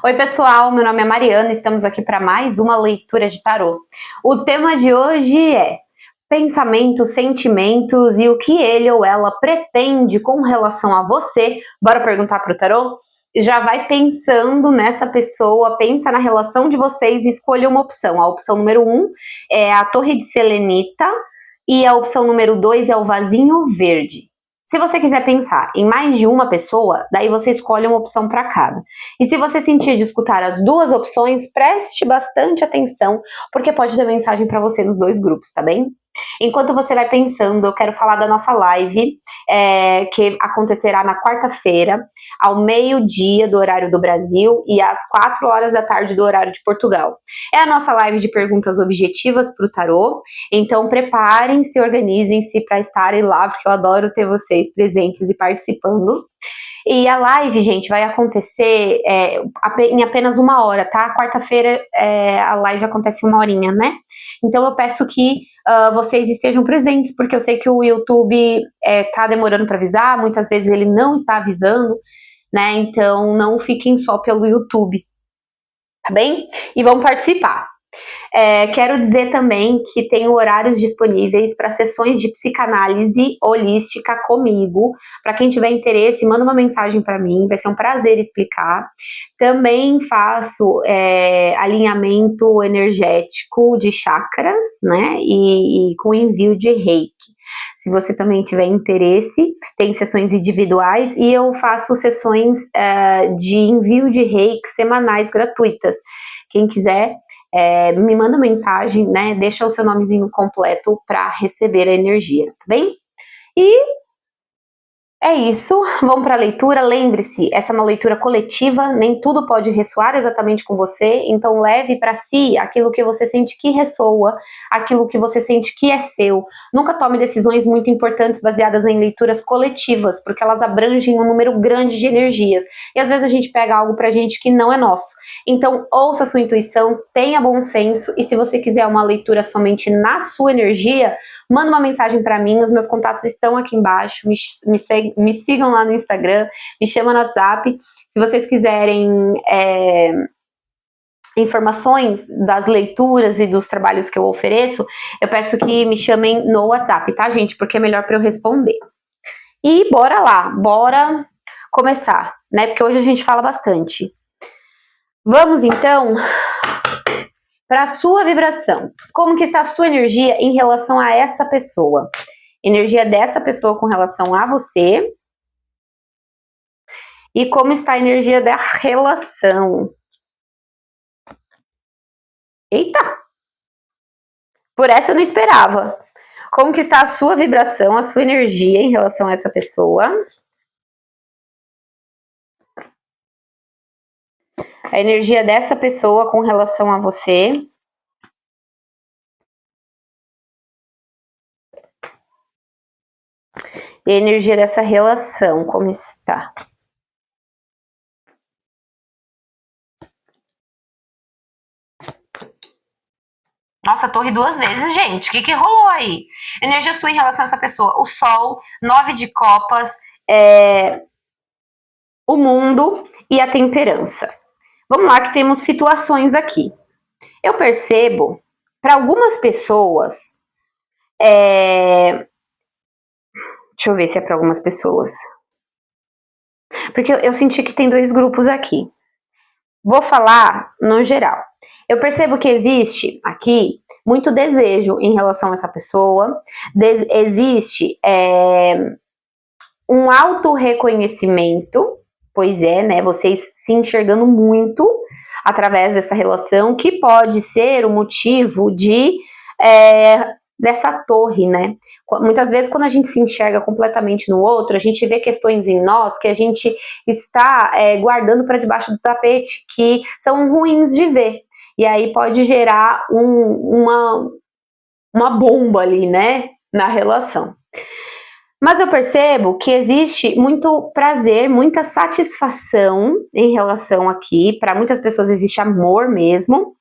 Oi pessoal, meu nome é Mariana, estamos aqui para mais uma leitura de tarô. O tema de hoje é pensamentos, sentimentos e o que ele ou ela pretende com relação a você. Bora perguntar para o tarô? Já vai pensando nessa pessoa, pensa na relação de vocês e escolha uma opção. A opção número 1 é a Torre de Selenita e a opção número 2 é o Vasinho Verde. Se você quiser pensar em mais de uma pessoa, daí você escolhe uma opção para cada. E se você sentir de escutar as duas opções, preste bastante atenção, porque pode ter mensagem para você nos dois grupos, tá bem? Enquanto você vai pensando, eu quero falar da nossa live, que acontecerá na quarta-feira, ao meio-dia do horário do Brasil e às 4 horas da tarde do horário de Portugal. É a nossa live de perguntas objetivas para o tarô, então preparem-se, organizem-se para estarem lá, porque eu adoro ter vocês presentes e participando. E a live, gente, vai acontecer em apenas 1 hora, tá? Quarta-feira a live acontece 1 horinha, né? Então eu peço que vocês estejam presentes, porque eu sei que o YouTube tá demorando para avisar, muitas vezes ele não está avisando, né? Então não fiquem só pelo YouTube, tá bem? E vão participar. Quero dizer também que tenho horários disponíveis para sessões de psicanálise holística comigo. Para quem tiver interesse, manda uma mensagem para mim, vai ser um prazer explicar. Também faço alinhamento energético de chakras, né? E com envio de reiki. Se você também tiver interesse, tem sessões individuais e eu faço sessões de envio de reiki semanais gratuitas. Quem quiser, me manda mensagem, né? Deixa o seu nomezinho completo para receber a energia, tá bem? E é isso, vamos para a leitura. Lembre-se, essa é uma leitura coletiva, nem tudo pode ressoar exatamente com você, então leve para si aquilo que você sente que ressoa, aquilo que você sente que é seu. Nunca tome decisões muito importantes baseadas em leituras coletivas, porque elas abrangem um número grande de energias, e às vezes a gente pega algo pra gente que não é nosso. Então ouça a sua intuição, tenha bom senso, e se você quiser uma leitura somente na sua energia, manda uma mensagem para mim, os meus contatos estão aqui embaixo, me sigam lá no Instagram, me chama no WhatsApp. Se vocês quiserem informações das leituras e dos trabalhos que eu ofereço, eu peço que me chamem no WhatsApp, tá, gente? Porque é melhor para eu responder. E bora lá, bora começar, né? Porque hoje a gente fala bastante. Vamos então para a sua vibração. Como que está a sua energia em relação a essa pessoa? Energia dessa pessoa com relação a você. E como está a energia da relação? Eita! Por essa eu não esperava. Como que está a sua vibração, a sua energia em relação a essa pessoa? A energia dessa pessoa com relação a você. E a energia dessa relação, como está? Nossa, torre 2 vezes, gente. O que rolou aí? Energia sua em relação a essa pessoa. O sol, 9 de copas, o mundo e a temperança. Vamos lá que temos situações aqui. Eu percebo, para algumas pessoas, deixa eu ver se é para algumas pessoas. Porque eu senti que tem dois grupos aqui. Vou falar no geral. Eu percebo que existe aqui muito desejo em relação a essa pessoa, existe um autorreconhecimento, pois é, né? Vocês se enxergando muito através dessa relação, que pode ser o motivo dessa torre, né? Muitas vezes, quando a gente se enxerga completamente no outro, a gente vê questões em nós que a gente está guardando para debaixo do tapete, que são ruins de ver. E aí pode gerar uma bomba ali, né? Na relação. Mas eu percebo que existe muito prazer, muita satisfação em relação aqui. Para muitas pessoas existe amor mesmo.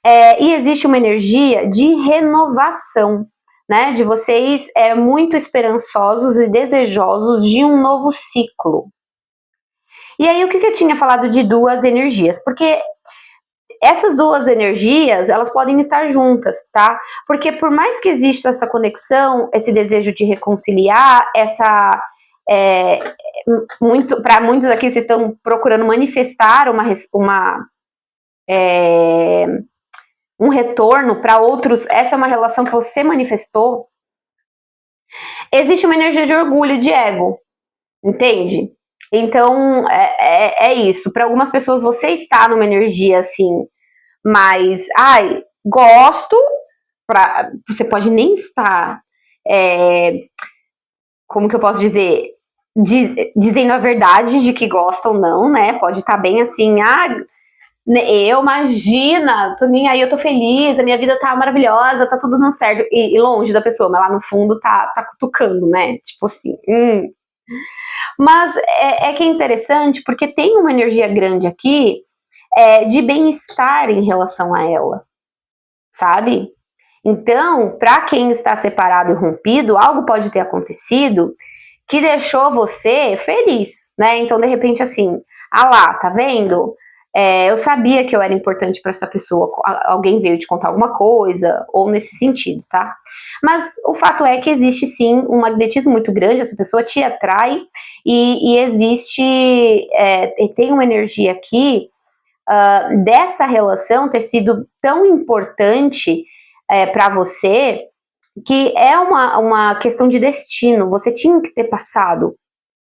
E existe uma energia de renovação, né? De vocês muito esperançosos e desejosos de um novo ciclo. E aí, o que eu tinha falado de duas energias? Porque essas duas energias, elas podem estar juntas, tá? Porque por mais que exista essa conexão, esse desejo de reconciliar, para muitos aqui, vocês estão procurando manifestar um retorno, para outros, essa é uma relação que você manifestou. Existe uma energia de orgulho, de ego, entende? Então, é isso. Para algumas pessoas, você está numa energia assim, mas, gosto, você pode nem estar, como que eu posso dizer, dizendo a verdade de que gosta ou não, né? Pode estar bem assim, eu, imagina, tô nem aí, eu tô feliz, a minha vida tá maravilhosa, tá tudo dando certo, e longe da pessoa, mas lá no fundo tá cutucando, né? Tipo assim, Mas é que é interessante, porque tem uma energia grande aqui, de bem-estar em relação a ela, sabe? Então, para quem está separado e rompido, algo pode ter acontecido que deixou você feliz, né? Então, de repente, assim, lá, tá vendo? Eu sabia que eu era importante para essa pessoa, alguém veio te contar alguma coisa, ou nesse sentido, tá? Mas o fato é que existe sim um magnetismo muito grande, essa pessoa te atrai, e existe, tem uma energia aqui, dessa relação ter sido tão importante para você, que é uma questão de destino, você tinha que ter passado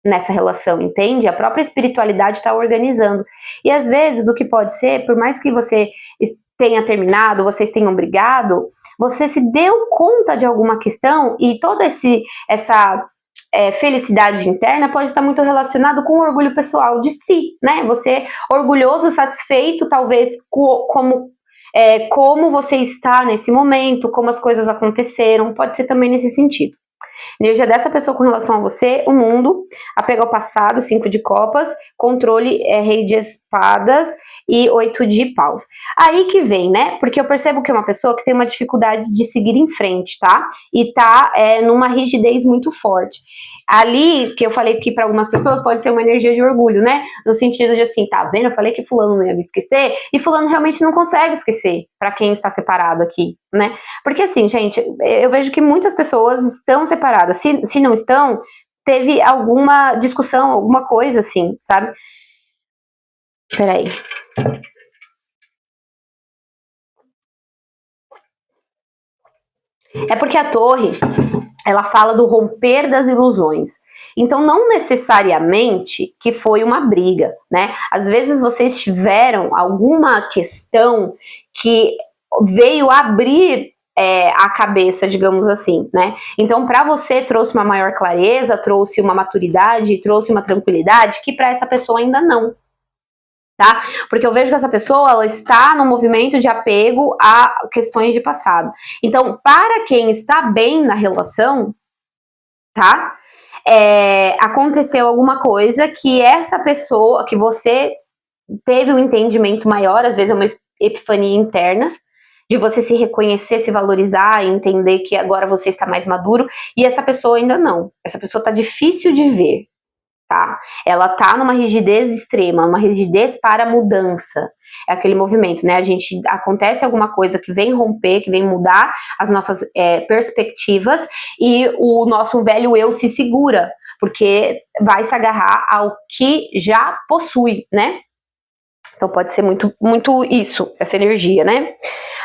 nessa relação, entende? A própria espiritualidade está organizando. E às vezes o que pode ser, por mais que você tenha terminado, vocês tenham brigado, você se deu conta de alguma questão e toda essa felicidade interna pode estar muito relacionado com o orgulho pessoal de si, né? Você orgulhoso, satisfeito, talvez como você está nesse momento, como as coisas aconteceram, pode ser também nesse sentido. Energia dessa pessoa com relação a você, o mundo, apego ao passado, 5 de copas, controle, rei de espadas e 8 de paus. Aí que vem, né? Porque eu percebo que é uma pessoa que tem uma dificuldade de seguir em frente, tá? E tá numa rigidez muito forte. Ali, que eu falei que para algumas pessoas pode ser uma energia de orgulho, né? No sentido de assim, tá vendo? Eu falei que fulano não ia me esquecer, e fulano realmente não consegue esquecer, para quem está separado aqui, né? Porque assim, gente, eu vejo que muitas pessoas estão separadas. Se não estão, teve alguma discussão, alguma coisa assim, sabe? Peraí. É porque a torre, ela fala do romper das ilusões. Então, não necessariamente que foi uma briga, né? Às vezes vocês tiveram alguma questão que veio abrir a cabeça, digamos assim, né? Então, para você trouxe uma maior clareza, trouxe uma maturidade, trouxe uma tranquilidade que para essa pessoa ainda não. Tá? Porque eu vejo que essa pessoa, ela está no movimento de apego a questões de passado. Então, para quem está bem na relação, tá? Aconteceu alguma coisa que essa pessoa, que você teve um entendimento maior, às vezes é uma epifania interna, de você se reconhecer, se valorizar e entender que agora você está mais maduro, e essa pessoa ainda não. Essa pessoa está difícil de ver. Tá? Ela tá numa rigidez extrema, uma rigidez para mudança. É aquele movimento, né? Acontece alguma coisa que vem romper, que vem mudar as nossas perspectivas, e o nosso velho eu se segura, porque vai se agarrar ao que já possui, né? Então pode ser muito, muito isso, essa energia, né?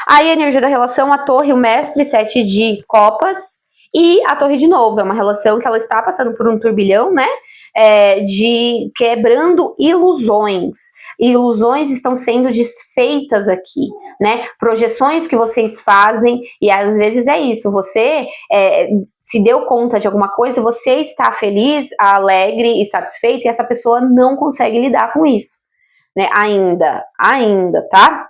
Aí a energia da relação, a torre, o mestre, 7 de copas, e a torre de novo, é uma relação que ela está passando por um turbilhão, né? De quebrando ilusões. Ilusões estão sendo desfeitas aqui, né? Projeções que vocês fazem, e às vezes é isso, você se deu conta de alguma coisa, você está feliz, alegre e satisfeito, e essa pessoa não consegue lidar com isso, né? Ainda, tá?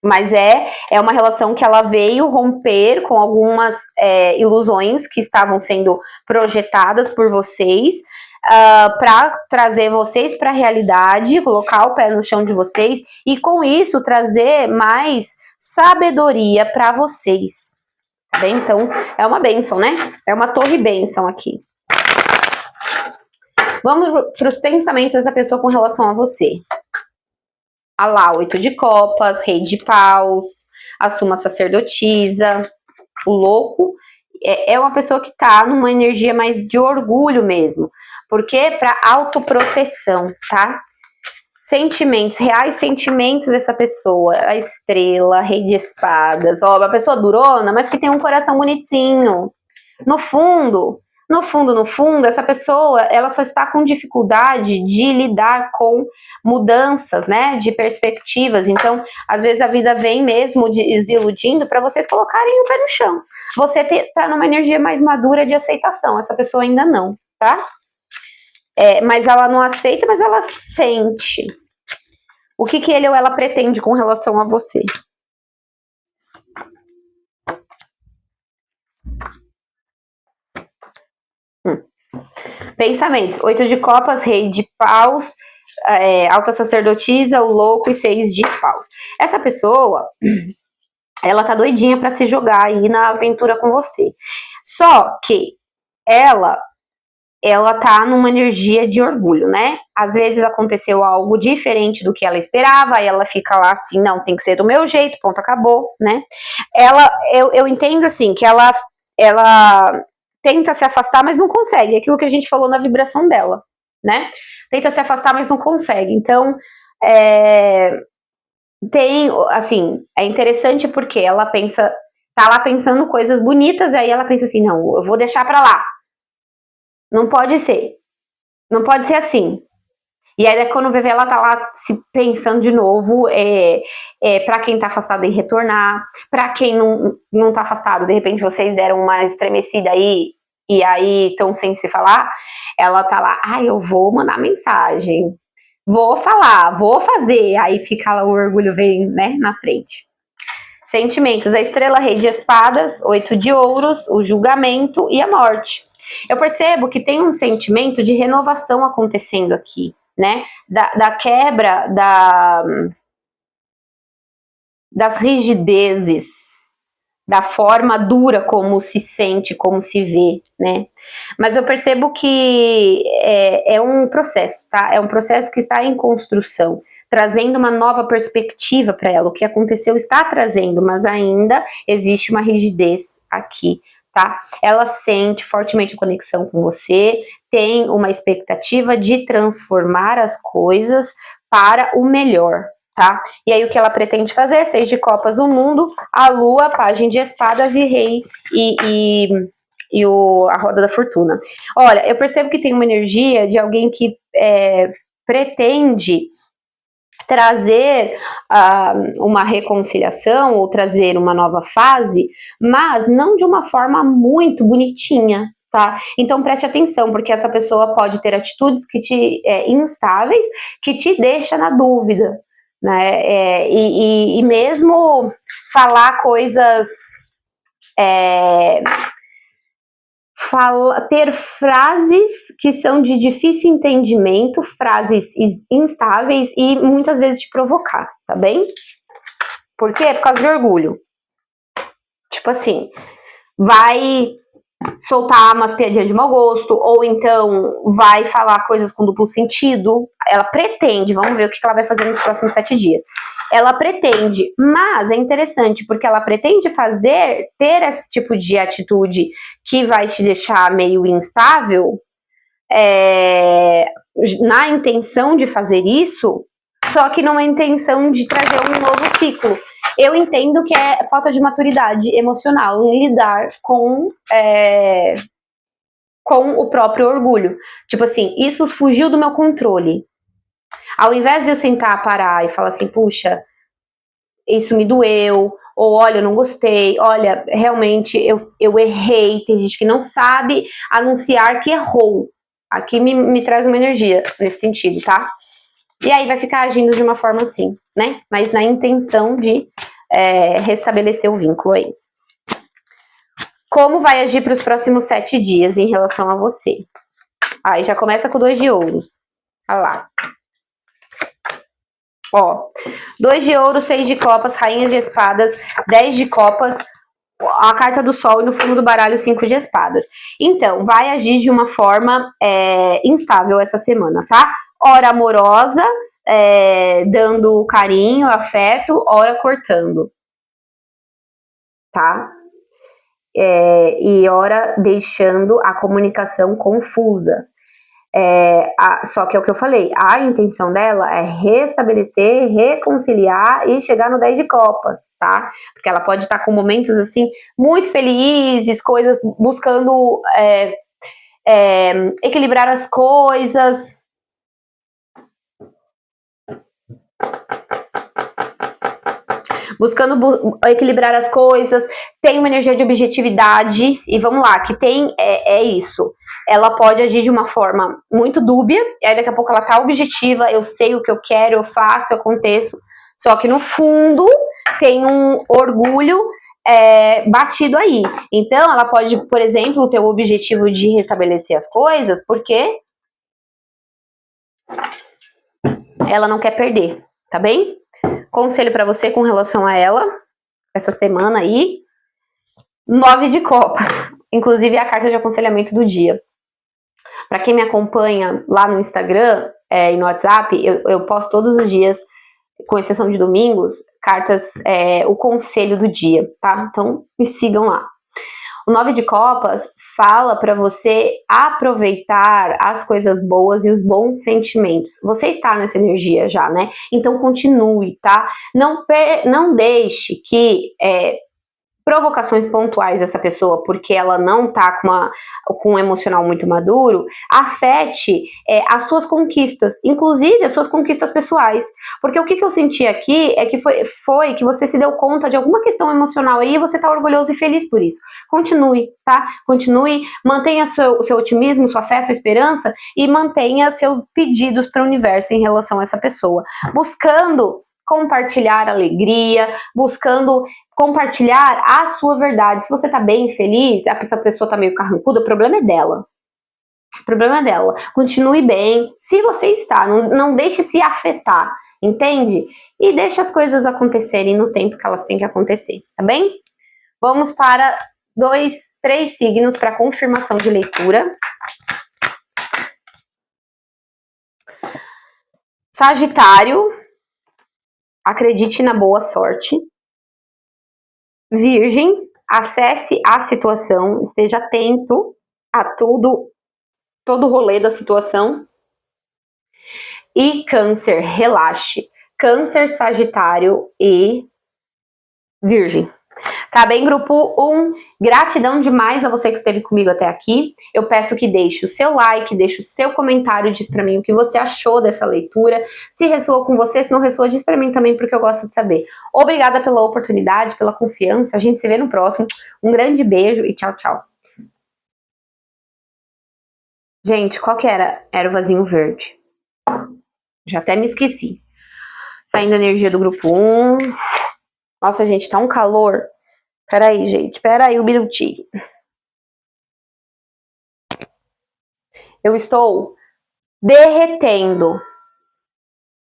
Mas é uma relação que ela veio romper com algumas ilusões que estavam sendo projetadas por vocês, para trazer vocês para a realidade, colocar o pé no chão de vocês e com isso trazer mais sabedoria para vocês. Tá bem? Então é uma bênção, né? É uma torre bênção aqui. Vamos para os pensamentos dessa pessoa com relação a você. Olha lá, 8 de copas, rei de paus, a suma sacerdotisa, o louco. É uma pessoa que tá numa energia mais de orgulho mesmo. Porque para autoproteção, tá? Sentimentos, reais sentimentos dessa pessoa. A estrela, rei de espadas. Ó, uma pessoa durona, mas que tem um coração bonitinho. No fundo, essa pessoa, ela só está com dificuldade de lidar com mudanças, né, de perspectivas. Então, às vezes a vida vem mesmo desiludindo para vocês colocarem o pé no chão. Você tá numa energia mais madura de aceitação, essa pessoa ainda não, tá? Mas ela não aceita, mas ela sente. O que ele ou ela pretende com relação a você? Pensamentos. 8 de copas, rei de paus, alta sacerdotisa, o louco e 6 de paus. Essa pessoa, ela tá doidinha pra se jogar aí na aventura com você. Só que ela tá numa energia de orgulho, né? Às vezes aconteceu algo diferente do que ela esperava, aí ela fica lá assim, não, tem que ser do meu jeito, ponto, acabou, né? Eu entendo assim, que ela tenta se afastar, mas não consegue. É aquilo que a gente falou na vibração dela, né? Tenta se afastar, mas não consegue. Então, tem, assim, é interessante porque ela tá lá pensando coisas bonitas, aí ela pensa assim, não, eu vou deixar pra lá. Não pode ser. Não pode ser assim. E aí, quando vê, ela tá lá se pensando de novo, pra quem tá afastado em retornar, pra quem não tá afastado, de repente vocês deram uma estremecida aí, e aí estão sem se falar, ela tá lá, eu vou mandar mensagem, vou falar, vou fazer, aí fica lá, o orgulho vem, né, na frente. Sentimentos, a estrela, rei de espadas, 8 de ouros, o julgamento e a morte. Eu percebo que tem um sentimento de renovação acontecendo aqui, né? Da quebra das rigidezes, da forma dura como se sente, como se vê, né? Mas eu percebo que é um processo, tá? É um processo que está em construção, trazendo uma nova perspectiva para ela. O que aconteceu está trazendo, mas ainda existe uma rigidez aqui, tá? Ela sente fortemente a conexão com você, tem uma expectativa de transformar as coisas para o melhor, tá? E aí o que ela pretende fazer? 6 de copas, o mundo, a lua, página de espadas e rei a roda da fortuna. Olha, eu percebo que tem uma energia de alguém que pretende trazer uma reconciliação ou trazer uma nova fase, mas não de uma forma muito bonitinha, tá? Então preste atenção, porque essa pessoa pode ter atitudes instáveis que te deixam na dúvida, né? E mesmo falar coisas, ter frases que são de difícil entendimento, frases instáveis e muitas vezes te provocar, tá bem? Por quê? Por causa de orgulho. Tipo assim, vai soltar umas piadinhas de mau gosto, ou então vai falar coisas com duplo sentido. Ela pretende, vamos ver o que ela vai fazer nos próximos 7 dias. Ela pretende, mas é interessante, porque ela pretende ter esse tipo de atitude que vai te deixar meio instável, na intenção de fazer isso, só que numa intenção de trazer um novo ciclo. Eu entendo que é falta de maturidade emocional em lidar com o próprio orgulho. Tipo assim, isso fugiu do meu controle. Ao invés de eu sentar, parar e falar assim, puxa, isso me doeu, ou olha, eu não gostei, olha, realmente eu errei. Tem gente que não sabe anunciar que errou. Aqui me traz uma energia nesse sentido, tá? E aí vai ficar agindo de uma forma assim, né? Mas na intenção de restabelecer o vínculo aí. Como vai agir para os próximos 7 dias em relação a você? Aí já começa com 2 de ouros. Olha lá. Ó, 2 de ouros, 6 de copas, rainha de espadas, 10 de copas, a carta do sol e no fundo do baralho 5 de espadas. Então, vai agir de uma forma instável essa semana, tá? Ora amorosa, dando carinho, afeto, ora cortando, tá? E ora deixando a comunicação confusa. Só que é o que eu falei, a intenção dela é restabelecer, reconciliar e chegar no 10 de copas, tá? Porque ela pode estar com momentos assim muito felizes, coisas buscando equilibrar as coisas. Buscando equilibrar as coisas, tem uma energia de objetividade, e vamos lá, que tem isso. Ela pode agir de uma forma muito dúbia, e aí daqui a pouco ela tá objetiva, eu sei o que eu quero, eu faço, eu aconteço, só que no fundo tem um orgulho batido aí. Então ela pode, por exemplo, ter o objetivo de restabelecer as coisas, porque ela não quer perder, tá bem? Conselho para você com relação a ela, essa semana aí, 9 de copas, inclusive a carta de aconselhamento do dia. Para quem me acompanha lá no Instagram e no WhatsApp, eu posto todos os dias, com exceção de domingos, cartas, o conselho do dia, tá? Então me sigam lá. O 9 de copas fala para você aproveitar as coisas boas e os bons sentimentos. Você está nessa energia já, né? Então continue, tá? Não deixe que provocações pontuais dessa pessoa, porque ela não tá com um emocional muito maduro, afete as suas conquistas, inclusive as suas conquistas pessoais. Porque o que eu senti aqui é que foi que você se deu conta de alguma questão emocional aí e você tá orgulhoso e feliz por isso. Continue, tá? Continue, mantenha seu otimismo, sua fé, sua esperança e mantenha seus pedidos para o universo em relação a essa pessoa, buscando compartilhar alegria, buscando compartilhar a sua verdade. Se você tá bem, feliz, essa pessoa tá meio carrancuda, o problema é dela. O problema é dela. Continue bem. Se você está, não deixe se afetar, entende? E deixe as coisas acontecerem no tempo que elas têm que acontecer, tá bem? Vamos para 3 signos para confirmação de leitura. Sagitário, acredite na boa sorte. Virgem, acesse a situação, esteja atento a todo o rolê da situação. E Câncer, relaxe. Câncer, Sagitário e Virgem. Tá bem, grupo 1? Gratidão demais a você que esteve comigo até aqui. Eu peço que deixe o seu like, deixe o seu comentário, diz pra mim o que você achou dessa leitura. Se ressoou com você, se não ressoou, diz pra mim também, porque eu gosto de saber. Obrigada pela oportunidade, pela confiança. A gente se vê no próximo. Um grande beijo e tchau, tchau. Gente, qual que era? Era o vasinho verde. Já até me esqueci. Saindo a energia do grupo 1. Nossa, gente, tá um calor. Peraí, gente, peraí um minutinho. Eu estou derretendo.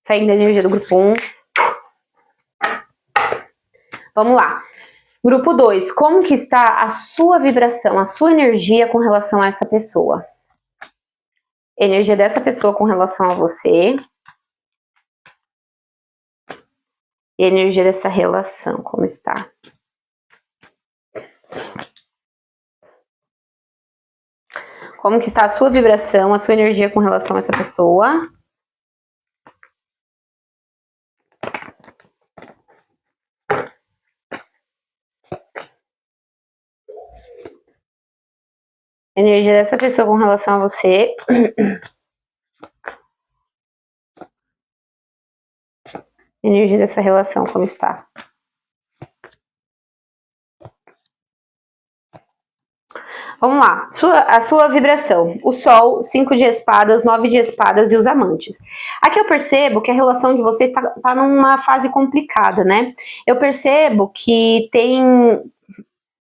Saindo a energia do grupo 1. Vamos lá. Grupo 2, como que está a sua vibração, a sua energia com relação a essa pessoa? Energia dessa pessoa com relação a você. E a energia dessa relação, como está? Como que está a sua vibração, a sua energia com relação a essa pessoa? Energia dessa pessoa com relação a você. Energia dessa relação, como está? Vamos lá, a sua vibração. O Sol, 5 de espadas, 9 de espadas e os amantes. Aqui eu percebo que a relação de vocês tá numa fase complicada, né? Eu percebo que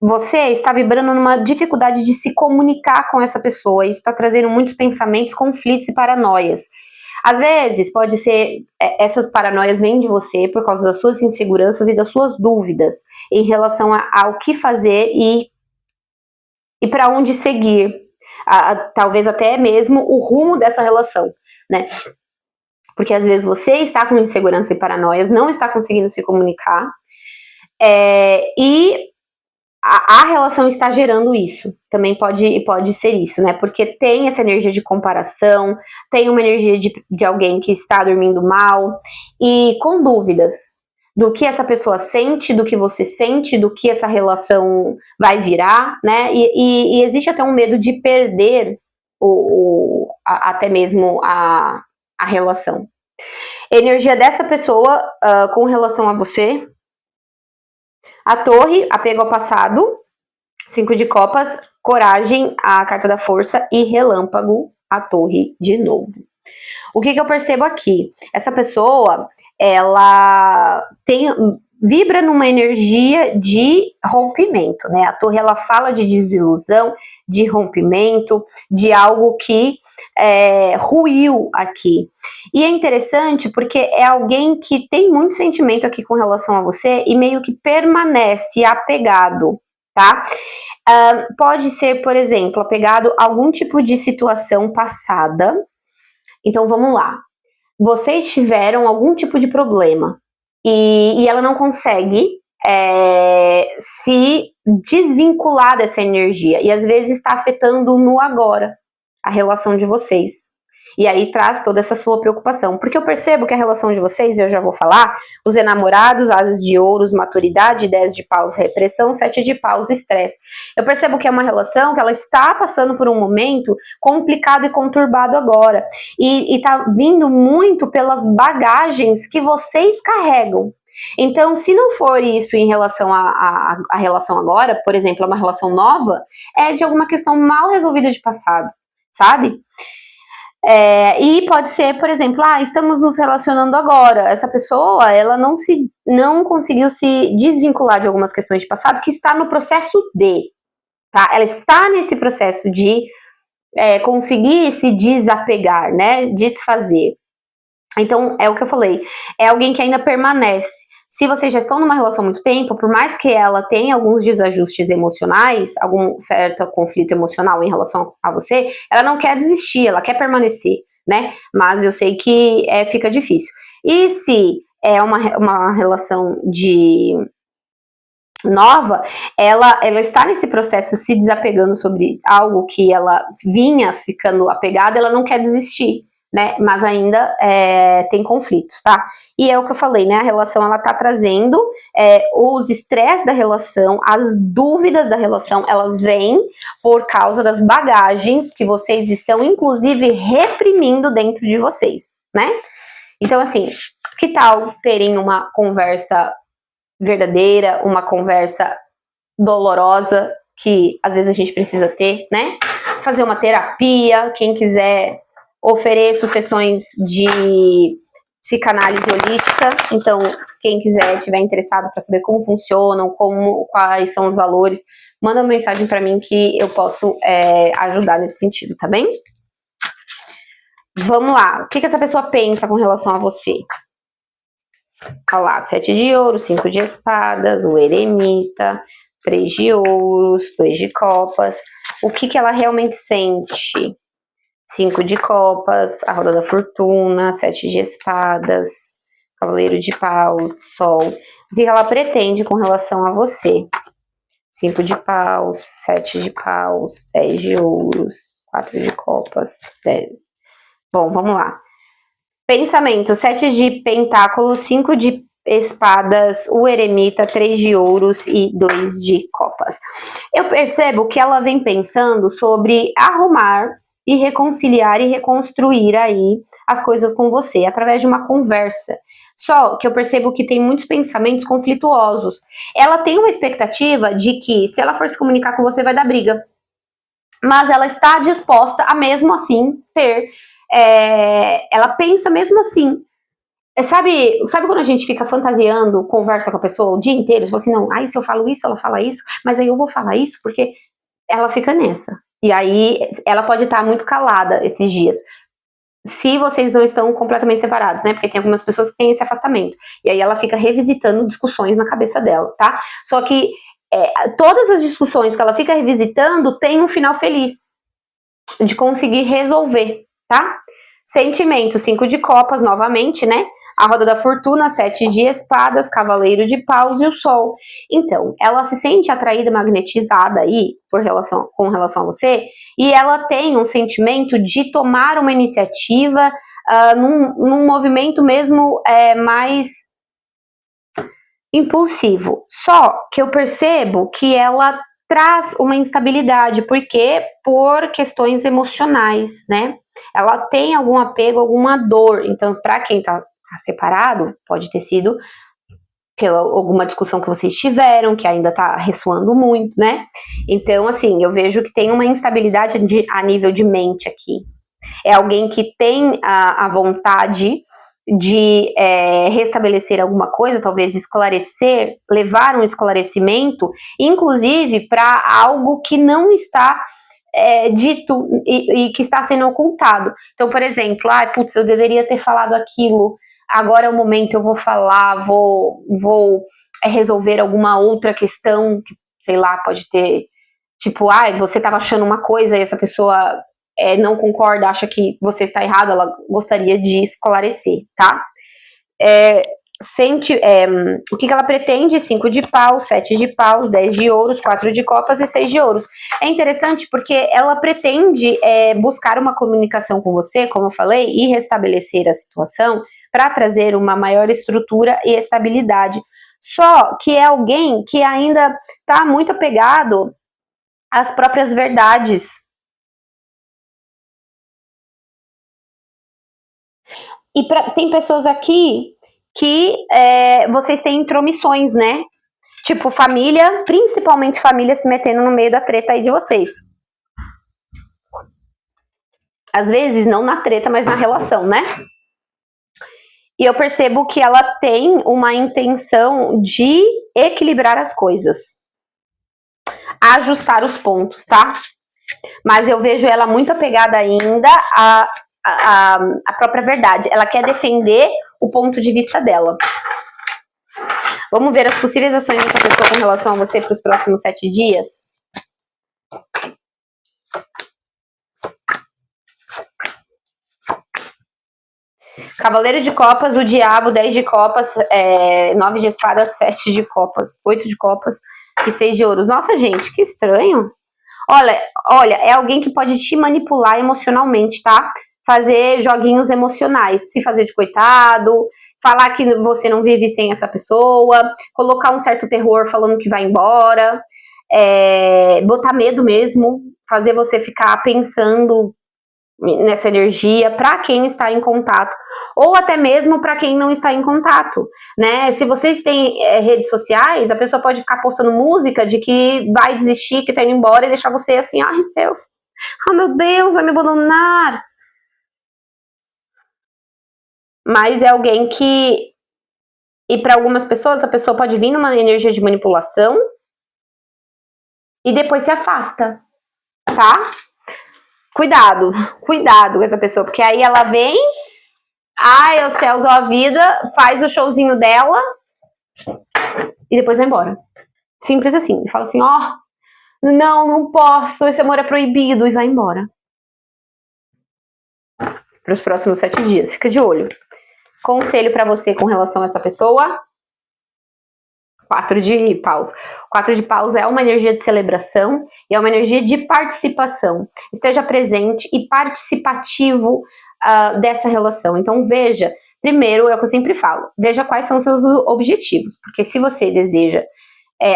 você está vibrando numa dificuldade de se comunicar com essa pessoa. Isso está trazendo muitos pensamentos, conflitos e paranoias. Às vezes, pode ser, essas paranoias vêm de você por causa das suas inseguranças e das suas dúvidas em relação ao que fazer e para onde seguir, talvez até mesmo o rumo dessa relação, né? Porque às vezes você está com insegurança e paranoias, não está conseguindo se comunicar, e a relação está gerando isso. Também pode ser isso, né? Porque tem essa energia de comparação, tem uma energia de alguém que está dormindo mal e com dúvidas do que essa pessoa sente, do que você sente, do que essa relação vai virar, né? E existe até um medo de perder até mesmo a relação. Energia dessa pessoa com relação a você. A torre, apego ao passado. 5 de copas, coragem, a carta da força. E relâmpago, a torre de novo. O que eu percebo aqui? Essa pessoa, ela vibra numa energia de rompimento, né? A torre, ela fala de desilusão, de rompimento, de algo que ruiu aqui. E é interessante porque é alguém que tem muito sentimento aqui com relação a você e meio que permanece apegado, tá? Pode ser, por exemplo, apegado a algum tipo de situação passada. Então, vamos lá. Vocês tiveram algum tipo de problema e ela não consegue se desvincular dessa energia. E às vezes está afetando no agora a relação de vocês. E aí traz toda essa sua preocupação. Porque eu percebo que a relação de vocês, eu já vou falar, os enamorados, asas de ouros, maturidade, 10 de paus, repressão, 7 de paus, estresse. Eu percebo que é uma relação que ela está passando por um momento complicado e conturbado agora. E tá vindo muito pelas bagagens que vocês carregam. Então, se não for isso em relação à relação agora, por exemplo, uma relação nova, é de alguma questão mal resolvida de passado, sabe? E pode ser, por exemplo, estamos nos relacionando agora. Essa pessoa, ela não conseguiu se desvincular de algumas questões de passado, que está no processo tá? Ela está nesse processo de conseguir se desapegar, né? Desfazer. Então, é o que eu falei. É alguém que ainda permanece. Se vocês já estão numa relação há muito tempo, por mais que ela tenha alguns desajustes emocionais, algum certo conflito emocional em relação a você, ela não quer desistir, ela quer permanecer, né? Mas eu sei que fica difícil. E se é uma relação de nova, ela está nesse processo se desapegando sobre algo que ela vinha ficando apegada, ela não quer desistir, né, mas ainda tem conflitos, tá? E é o que eu falei, né, a relação, ela tá trazendo os estresses da relação, as dúvidas da relação, elas vêm por causa das bagagens que vocês estão, inclusive, reprimindo dentro de vocês, né? Então, assim, que tal terem uma conversa verdadeira, uma conversa dolorosa, que às vezes a gente precisa ter, né? Fazer uma terapia, quem quiser, ofereço sessões de psicanálise holística, então quem quiser, estiver interessado para saber como funcionam, quais são os valores, manda uma mensagem para mim que eu posso ajudar nesse sentido, tá bem? Vamos lá, o que essa pessoa pensa com relação a você? Olha lá, 7 de ouro, 5 de espadas, o eremita, 3 de ouros, 2 de copas. O que ela realmente sente? 5 de copas, a roda da fortuna, 7 de espadas, cavaleiro de paus, sol. O que ela pretende com relação a você? 5 de paus, 7 de paus, 10 de ouros, 4 de copas, 10. Bom, vamos lá. Pensamento, 7 de pentáculos, 5 de espadas, o eremita, 3 de ouros e 2 de copas. Eu percebo que ela vem pensando sobre arrumar e reconciliar e reconstruir aí as coisas com você, através de uma conversa. Só que eu percebo que tem muitos pensamentos conflituosos. Ela tem uma expectativa de que, se ela for se comunicar com você, vai dar briga. Mas ela está disposta a, mesmo assim, ter... ela pensa mesmo assim. Sabe quando a gente fica fantasiando, conversa com a pessoa o dia inteiro? Você fala assim, não, se eu falo isso, ela fala isso, mas aí eu vou falar isso, porque ela fica nessa. E aí ela pode estar muito calada esses dias. se vocês não estão completamente separados, né? Porque tem algumas pessoas que têm esse afastamento. E aí ela fica revisitando discussões na cabeça dela, tá? Só que todas as discussões que ela fica revisitando tem um final feliz. De conseguir resolver, tá? Sentimento, 5 de copas, novamente, né? A roda da fortuna, 7 de espadas, cavaleiro de paus e o sol. Então, ela se sente atraída, magnetizada aí com relação a você, e ela tem um sentimento de tomar uma iniciativa num movimento mesmo mais impulsivo. Só que eu percebo que ela traz uma instabilidade, porque por questões emocionais, né? Ela tem algum apego, alguma dor. Então, para quem tá separado, pode ter sido pela alguma discussão que vocês tiveram, que ainda tá ressoando muito, né? Então, assim, eu vejo que tem uma instabilidade a nível de mente aqui. É alguém que tem a vontade de restabelecer alguma coisa, talvez esclarecer, levar um esclarecimento, inclusive para algo que não está dito e que está sendo ocultado. Então, por exemplo, putz, eu deveria ter falado aquilo, agora é o momento, eu vou falar, vou resolver alguma outra questão, que, sei lá, pode ter, tipo, você estava achando uma coisa e essa pessoa não concorda, acha que você está errado, ela gostaria de esclarecer, tá? O que ela pretende? 5 de paus, 7 de paus, 10 de ouros, 4 de copas e 6 de ouros. É interessante porque ela pretende buscar uma comunicação com você, como eu falei, e restabelecer a situação para trazer uma maior estrutura e estabilidade. Só que é alguém que ainda está muito apegado às próprias verdades. E tem pessoas aqui que vocês têm intromissões, né? Tipo, família, principalmente família se metendo no meio da treta aí de vocês. Às vezes, não na treta, mas na relação, né? E eu percebo que ela tem uma intenção de equilibrar as coisas. Ajustar os pontos, tá? Mas eu vejo ela muito apegada ainda à própria verdade. Ela quer defender o ponto de vista dela. Vamos ver as possíveis ações dessa pessoa com relação a você para os próximos 7 dias? Cavaleiro de copas, o diabo, 10 de copas, 9 de espadas, 7 de copas, 8 de copas e 6 de ouros. Nossa, gente, que estranho. Olha, é alguém que pode te manipular emocionalmente, tá? Fazer joguinhos emocionais, se fazer de coitado, falar que você não vive sem essa pessoa, colocar um certo terror falando que vai embora, botar medo mesmo, fazer você ficar pensando nessa energia para quem está em contato, ou até mesmo para quem não está em contato, né? Se vocês têm redes sociais, a pessoa pode ficar postando música de que vai desistir, que tá indo embora e deixar você assim, céus, meu Deus, vai me abandonar. Mas é alguém que, e para algumas pessoas, a pessoa pode vir numa energia de manipulação e depois se afasta, tá? Cuidado com essa pessoa, porque aí ela vem, os céus ou a vida, faz o showzinho dela e depois vai embora. Simples assim. E fala assim, não posso, esse amor é proibido, e vai embora. Para os próximos 7 dias, fica de olho. Conselho para você com relação a essa pessoa: 4 de paus. 4 de paus é uma energia de celebração e é uma energia de participação. Esteja presente e participativo dessa relação. Então veja, primeiro é o que eu sempre falo, veja quais são os seus objetivos, porque se você deseja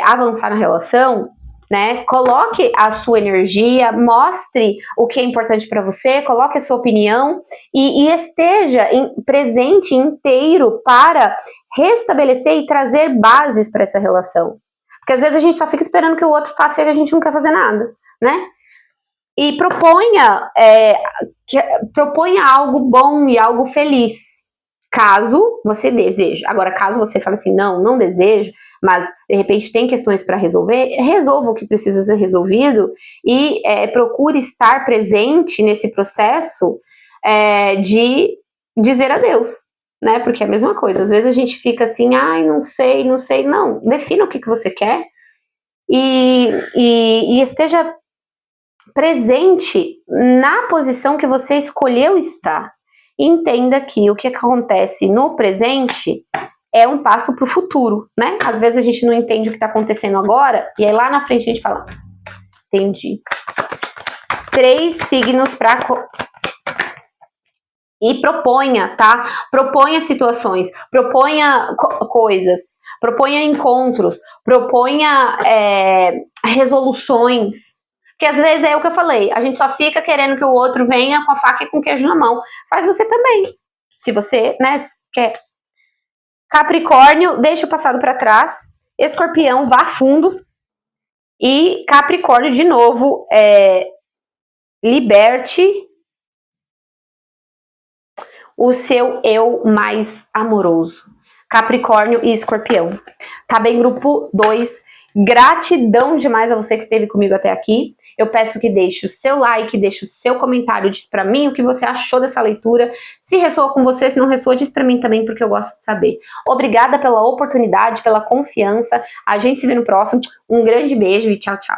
avançar na relação, né, coloque a sua energia, mostre o que é importante para você, coloque a sua opinião e esteja presente inteiro para restabelecer e trazer bases para essa relação. Porque às vezes a gente só fica esperando que o outro faça e a gente não quer fazer nada, né? E proponha algo bom e algo feliz, caso você deseje. Agora, caso você fale assim, não desejo, mas de repente tem questões para resolver, resolva o que precisa ser resolvido e procure estar presente nesse processo de dizer adeus, né? Porque é a mesma coisa. Às vezes a gente fica assim, ai, não sei. Não, defina o que você quer e esteja presente na posição que você escolheu estar. Entenda que o que acontece no presente é um passo para o futuro, né? Às vezes a gente não entende o que está acontecendo agora, e aí lá na frente a gente fala, entendi. 3 signos para... E proponha, tá? Proponha situações, proponha coisas, proponha encontros, proponha resoluções. Porque às vezes é o que eu falei, a gente só fica querendo que o outro venha com a faca e com o queijo na mão. Faz você também. Se você, né, quer. Capricórnio, deixa o passado para trás. Escorpião, vá fundo. E Capricórnio, de novo, liberte o seu eu mais amoroso. Capricórnio e Escorpião. Tá bem, grupo 2. Gratidão demais a você que esteve comigo até aqui. Eu peço que deixe o seu like, deixe o seu comentário, diz pra mim o que você achou dessa leitura. Se ressoa com você, se não ressoa, diz pra mim também, porque eu gosto de saber. Obrigada pela oportunidade, pela confiança. A gente se vê no próximo. Um grande beijo e tchau, tchau.